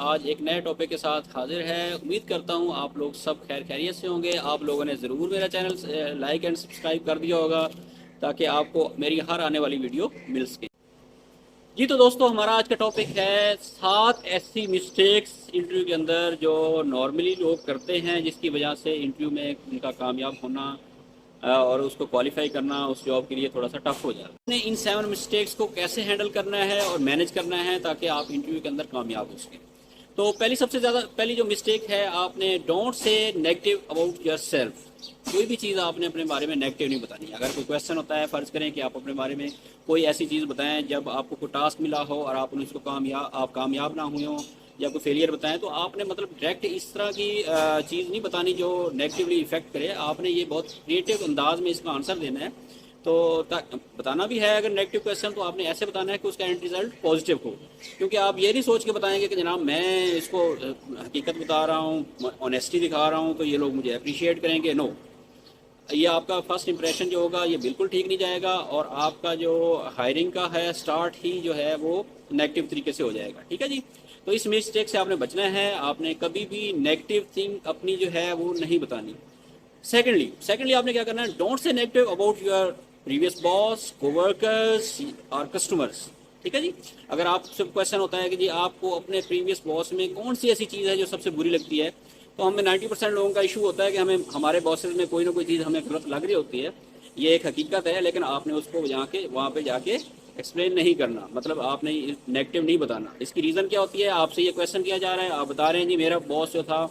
آج ایک نئے ٹاپک کے ساتھ حاضر ہے۔ امید کرتا ہوں آپ لوگ سب خیر خیریت سے ہوں گے۔ آپ لوگوں نے ضرور میرا چینل لائک اینڈ سبسکرائب کر دیا ہوگا تاکہ آپ کو میری ہر آنے والی ویڈیو مل سکے۔ جی تو دوستو، ہمارا آج کا ٹاپک ہے 7 ایسی مسٹیکس انٹرویو کے اندر جو نارملی لوگ کرتے ہیں، جس کی وجہ سے انٹرویو میں ان کا کامیاب ہونا اور اس کو کوالیفائی کرنا اس جاب کے لیے تھوڑا سا ٹف ہو جاتا ہے۔ ان 7 مسٹیکس کو کیسے ہینڈل کرنا ہے اور مینیج کرنا ہے تاکہ آپ انٹرویو کے اندر کامیاب ہو سکیں۔ تو سب سے زیادہ پہلی جو مسٹیک ہے، آپ نے ڈونٹ سے نیگیٹو اباؤٹ یور سیلف۔ کوئی بھی چیز آپ نے اپنے بارے میں نیگیٹو نہیں بتانی۔ اگر کوئی کویشچن ہوتا ہے، فرض کریں کہ آپ اپنے بارے میں کوئی ایسی چیز بتائیں جب آپ کو کوئی ٹاسک ملا ہو اور آپ نے اس کو کامیاب نہ ہوئے ہوں یا کوئی فیلئر بتائیں، تو آپ نے مطلب ڈائریکٹ اس طرح کی چیز نہیں بتانی جو نیگیٹولی افیکٹ کرے۔ آپ نے یہ بہت کریٹو انداز میں اس کا آنسر دینا ہے۔ تو بتانا بھی ہے اگر نیگیٹو کویشچن تو آپ نے ایسے بتانا ہے کہ اس کا اینڈ ریزلٹ پازیٹیو ہو، کیونکہ آپ یہ نہیں سوچ کے بتائیں گے کہ جناب میں اس کو حقیقت بتا رہا ہوں، آنیسٹی دکھا رہا ہوں تو یہ لوگ مجھے اپریشیٹ کریں گے۔ نو، یہ آپ کا فرسٹ امپریشن جو ہوگا یہ بالکل ٹھیک نہیں جائے گا، اور آپ کا جو ہائرنگ کا ہے سٹارٹ ہی جو ہے وہ نیگیٹو طریقے سے ہو جائے گا۔ ٹھیک ہے جی، تو اس مسٹیک سے آپ نے بچنا ہے۔ آپ نے کبھی بھی نیگیٹو تھنگ اپنی جو ہے وہ نہیں بتانی۔ سیکنڈلی آپ نے کیا کرنا ہے، ڈونٹ سے negative about your previous boss, کو ورکرز اور کسٹمرز۔ ٹھیک ہے جی، اگر آپ سے کویشچن ہوتا ہے کہ جی آپ کو اپنے پریویس باس میں کون سی ایسی چیز ہے جو سب سے بری لگتی ہے، تو ہمیں 90% لوگوں کا ایشو ہوتا ہے کہ ہمیں ہمارے باسز میں کوئی نہ کوئی چیز ہمیں غلط لگ رہی ہوتی ہے۔ یہ ایک حقیقت ہے، لیکن آپ نے اس کو وہاں پہ جا کے ایکسپلین نہیں کرنا، مطلب آپ نے نیگیٹو نہیں بتانا۔ اس کی ریزن کیا ہوتی ہے، آپ سے یہ کویشچن کیا جا رہا ہے، آپ بتا رہے ہیں جی میرا باس جو تھا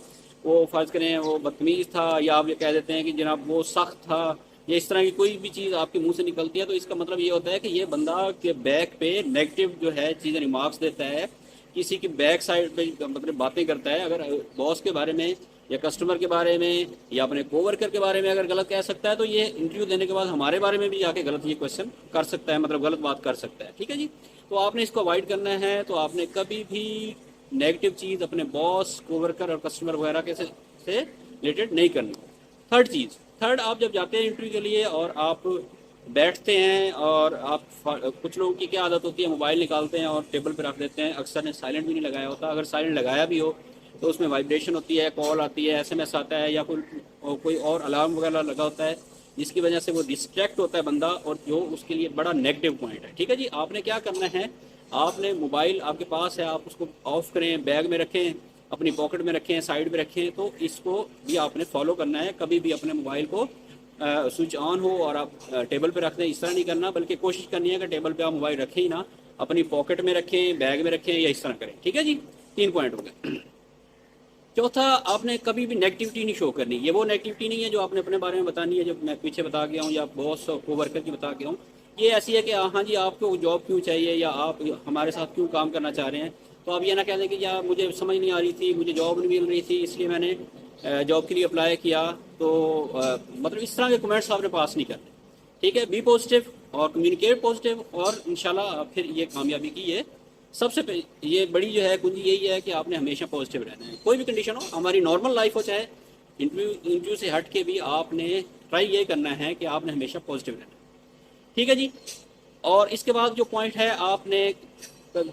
وہ فرض کریں وہ بدتمیز تھا، یا آپ یہ کہہ دیتے ہیں کہ جناب وہ سخت تھا، یا اس طرح کی کوئی بھی چیز آپ کے منہ سے نکلتی ہے، تو اس کا مطلب یہ ہوتا ہے کہ یہ بندہ کے بیک پہ نیگیٹو جو ہے چیزیں ریمارکس دیتا ہے، کسی کی بیک سائڈ پہ مطلب باتیں کرتا ہے۔ اگر باس کے بارے میں یا کسٹمر کے بارے میں یا اپنے کو ورکر کے بارے میں اگر غلط کہہ سکتا ہے، تو یہ انٹرویو دینے کے بعد ہمارے بارے میں بھی جا کے غلط یہ کویشچن کر سکتا ہے، مطلب غلط بات کر سکتا ہے۔ ٹھیک ہے جی، تو آپ نے اس کو اوائڈ کرنا ہے۔ تو آپ نے کبھی بھی نیگیٹو چیز اپنے باس، کو ورکر اور کسٹمر وغیرہ کے سے ریلیٹڈ نہیں کرنی۔ تھرڈ، آپ جب جاتے ہیں انٹرویو کے لیے اور آپ بیٹھتے ہیں، اور آپ کچھ لوگوں کی کیا عادت ہوتی ہے، موبائل نکالتے ہیں اور ٹیبل پہ رکھ دیتے ہیں، اکثر نے سائلنٹ بھی نہیں لگایا ہوتا۔ اگر سائلنٹ لگایا بھی ہو تو اس میں وائبریشن ہوتی ہے، کال آتی ہے، ایس ایم ایس آتا ہے، یا کوئی اور الارم وغیرہ لگا ہوتا ہے، جس کی وجہ سے وہ ڈسٹریکٹ ہوتا ہے بندہ، اور جو اس کے لیے بڑا نیگیٹو پوائنٹ ہے۔ ٹھیک ہے جی، آپ نے کیا کرنا ہے، آپ نے موبائل آپ کے پاس ہے، آپ اس کو آف کریں، بیگ میں رکھیں، اپنی پاکٹ میں رکھیں، سائڈ میں رکھیں۔ تو اس کو بھی آپ نے فالو کرنا ہے۔ کبھی بھی اپنے موبائل کو سوئچ آن ہو اور آپ ٹیبل پہ رکھ دیں، اس طرح نہیں کرنا، بلکہ کوشش کرنی ہے کہ ٹیبل پہ آپ موبائل رکھیں ہی نہ، اپنی پاکٹ میں رکھیں، بیگ میں رکھیں، یا اس طرح کریں۔ ٹھیک ہے جی، 3 پوائنٹ ہو گئے۔ چوتھا، آپ نے کبھی بھی نیگیٹیوٹی نہیں شو کرنی۔ یہ وہ نیگیٹیوٹی نہیں ہے جو آپ نے اپنے بارے میں بتانی ہے، جو میں پیچھے بتا گیا ہوں، یا باس اور کو ورکر کی بتا گیا ہوں۔ یہ ایسی ہے کہ ہاں جی آپ کو جاب کیوں چاہیے، یا آپ ہمارے ساتھ کیوں کام کرنا چاہ رہے ہیں۔ تو آپ یہ نہ کہہ دیں کہ یا مجھے سمجھ نہیں آ رہی تھی، مجھے جاب نہیں مل رہی تھی، اس لیے میں نے جاب کے لیے اپلائی کیا۔ تو مطلب اس طرح کے کمنٹس آپ نے پاس نہیں کرنے۔ ٹھیک ہے، بی پازیٹیو اور کمیونیکیٹ پازیٹیو، اور انشاءاللہ پھر یہ کامیابی کی یہ سب سے یہ بڑی جو ہے کنجی یہی ہے کہ آپ نے ہمیشہ پازیٹیو رہنا ہے۔ کوئی بھی کنڈیشن ہو، ہماری نارمل لائف ہو، چاہے انٹرویو سے ہٹ کے بھی آپ نے ٹرائی یہ کرنا ہے کہ آپ نے ہمیشہ پازیٹیو رہنا ہے۔ ٹھیک ہے جی، اور اس کے بعد جو پوائنٹ ہے، آپ نے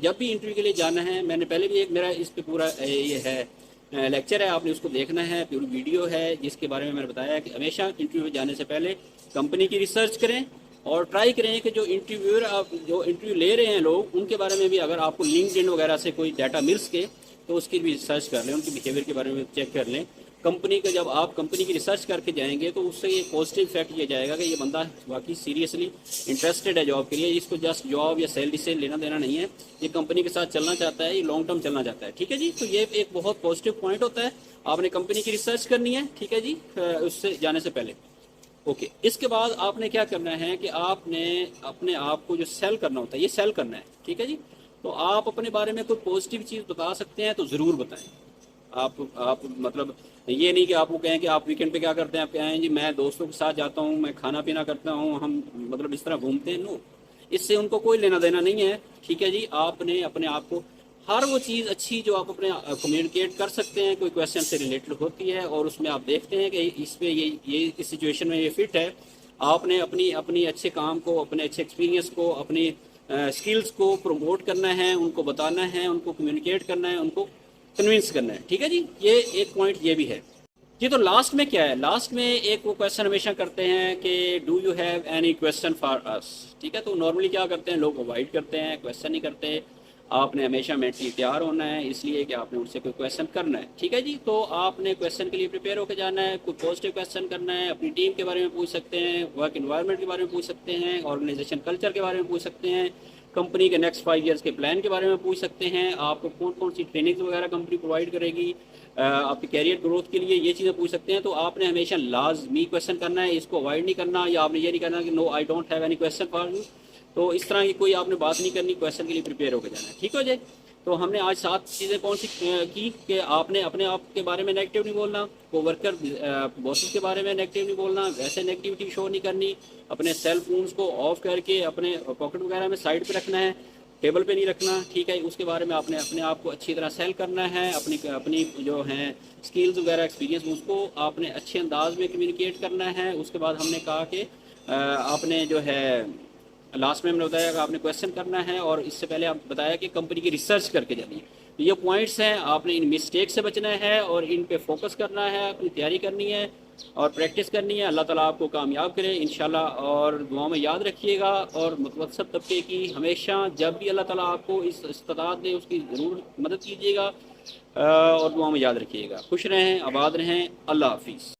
جب بھی انٹرویو کے لیے جانا ہے، میں نے پہلے بھی ایک میرا اس پہ پورا یہ ہے لیکچر ہے، آپ نے اس کو دیکھنا ہے، پوری ویڈیو ہے جس کے بارے میں نے بتایا کہ ہمیشہ انٹرویو جانے سے پہلے کمپنی کی ریسرچ کریں، اور ٹرائی کریں کہ جو انٹرویور جو انٹرویو لے رہے ہیں لوگ، ان کے بارے میں بھی اگر آپ کو لنکڈ ان وغیرہ سے کوئی ڈیٹا مل سکے تو اس کی بھی ریسرچ کر لیں، ان کی بیہیویئر کے بارے میں چیک کر لیں۔ کمپنی کا جب آپ کمپنی کی ریسرچ کر کے جائیں گے تو اس سے یہ پازیٹیو افیکٹ یہ جائے گا کہ یہ بندہ واقعی سیریسلی انٹرسٹڈ ہے جاب کے لیے، اس کو جسٹ جاب یا سیلری سے لینا دینا نہیں ہے، یہ کمپنی کے ساتھ چلنا چاہتا ہے، یہ لانگ ٹرم چلنا چاہتا ہے۔ ٹھیک ہے جی، تو یہ ایک بہت پازیٹیو پوائنٹ ہوتا ہے۔ آپ نے کمپنی کی ریسرچ کرنی ہے، ٹھیک ہے جی، اس سے جانے سے پہلے۔ اوکے، اس کے بعد آپ نے کیا کرنا ہے کہ آپ نے اپنے آپ کو جو سیل کرنا ہوتا ہے، یہ سیل کرنا ہے۔ ٹھیک ہے جی، تو آپ اپنے بارے میں کوئی پازیٹیو چیز بتا سکتے ہیں تو ضرور بتائیں۔ آپ مطلب یہ نہیں کہ آپ کو کہیں کہ آپ ویکینڈ پہ کیا کرتے ہیں، آپ کہیں جی میں دوستوں کے ساتھ جاتا ہوں، میں کھانا پینا کرتا ہوں، ہم مطلب اس طرح گھومتے ہیں۔ نو، اس سے ان کو کوئی لینا دینا نہیں ہے۔ ٹھیک ہے جی، آپ نے اپنے آپ کو ہر وہ چیز اچھی جو آپ اپنے کمیونیکیٹ کر سکتے ہیں، کوئی کویشچن سے ریلیٹڈ ہوتی ہے، اور اس میں آپ دیکھتے ہیں کہ اس پہ یہ اس سچویشن میں یہ فٹ ہے، آپ نے اپنی اچھے کام کو، اپنے اچھے ایکسپیرینس کو، اپنی اسکلز کو پروموٹ کرنا ہے، ان کو بتانا ہے، ان کو کمیونیکیٹ کرنا ہے، ان کو کنونس کرنا ہے، ٹھیک ہے جی، یہ ایک پوائنٹ یہ بھی ہے جی۔ تو لاسٹ میں کیا ہے، لاسٹ میں ایک وہ کویشچن ہمیشہ کرتے ہیں کہ do you have any question for us, ٹھیک ہے۔ تو نارملی کیا کرتے ہیں لوگ، اوائڈ کرتے ہیں، کویشچن نہیں کرتے۔ آپ نے ہمیشہ مینٹلی تیار ہونا ہے، اس لیے کہ آپ نے ان سے کوئی کویشچن کرنا ہے، ٹھیک ہے جی۔ تو آپ نے کویشچن کے لیے پریپیئر ہو کے جانا ہے، کوئی پازیٹیو کویشچن کرنا ہے، اپنی ٹیم کے بارے میں پوچھ سکتے ہیں، ورک انوائرمنٹ کے بارے میں پوچھ سکتے ہیں، آرگنائزیشن کلچر کے بارے میں پوچھ سکتے ہیں، کمپنی کے نیکسٹ 5 ایئرس کے پلان کے بارے میں پوچھ سکتے ہیں، آپ کو کون کون سی ٹریننگز وغیرہ کمپنی پرووائڈ کرے گی آپ کے کیریئر گروتھ کے لیے، یہ چیزیں پوچھ سکتے ہیں۔ تو آپ نے ہمیشہ لازمی کویشچن کرنا ہے، اس کو اوائڈ نہیں کرنا، یا آپ نے یہ نہیں کرنا کہ no I don't have any question for you. تو اس طرح کی کوئی آپ نے بات نہیں کرنی، کویشچن کے لیے پریپیئر ہو کے جانا ہے، ٹھیک ہو جائے۔ تو ہم نے آج 7 چیزیں کون سی کی کہ آپ نے اپنے آپ کے بارے میں نیگیٹو نہیں بولنا، کو ورکر باسز کے بارے میں نیگیٹو نہیں بولنا، ویسے نیگیٹیوٹی شو نہیں کرنی، اپنے سیل فونز کو آف کر کے اپنے پاکٹ وغیرہ میں سائڈ پہ رکھنا ہے، ٹیبل پہ نہیں رکھنا، ٹھیک ہے۔ اس کے بارے میں آپ نے اپنے آپ کو اچھی طرح سیل کرنا ہے، اپنی جو ہیں اسکلز وغیرہ ایکسپیرینس اس کو آپ نے اچھے انداز میں کمیونیکیٹ کرنا ہے۔ اس کے بعد ہم نے کہا کہ آپ نے جو ہے لاسٹ میں ہم نے بتایا کہ آپ نے کویشچن کرنا ہے، اور اس سے پہلے آپ بتایا کہ کمپنی کی ریسرچ کر کے جانی ہے۔ یہ پوائنٹس ہیں، آپ نے ان مسٹیک سے بچنا ہے اور ان پہ فوکس کرنا ہے، اپنی تیاری کرنی ہے اور پریکٹس کرنی ہے۔ اللہ تعالیٰ آپ کو کامیاب کرے انشاءاللہ، اور دعاؤں میں یاد رکھیے گا، اور متوسط طبقے کی ہمیشہ جب بھی اللہ تعالیٰ آپ کو اس استطاعت دے اس کی ضرور مدد کیجیے گا، اور دعاؤں میں یاد رکھیے گا۔ خوش رہیں، آباد رہیں، اللہ حافظ۔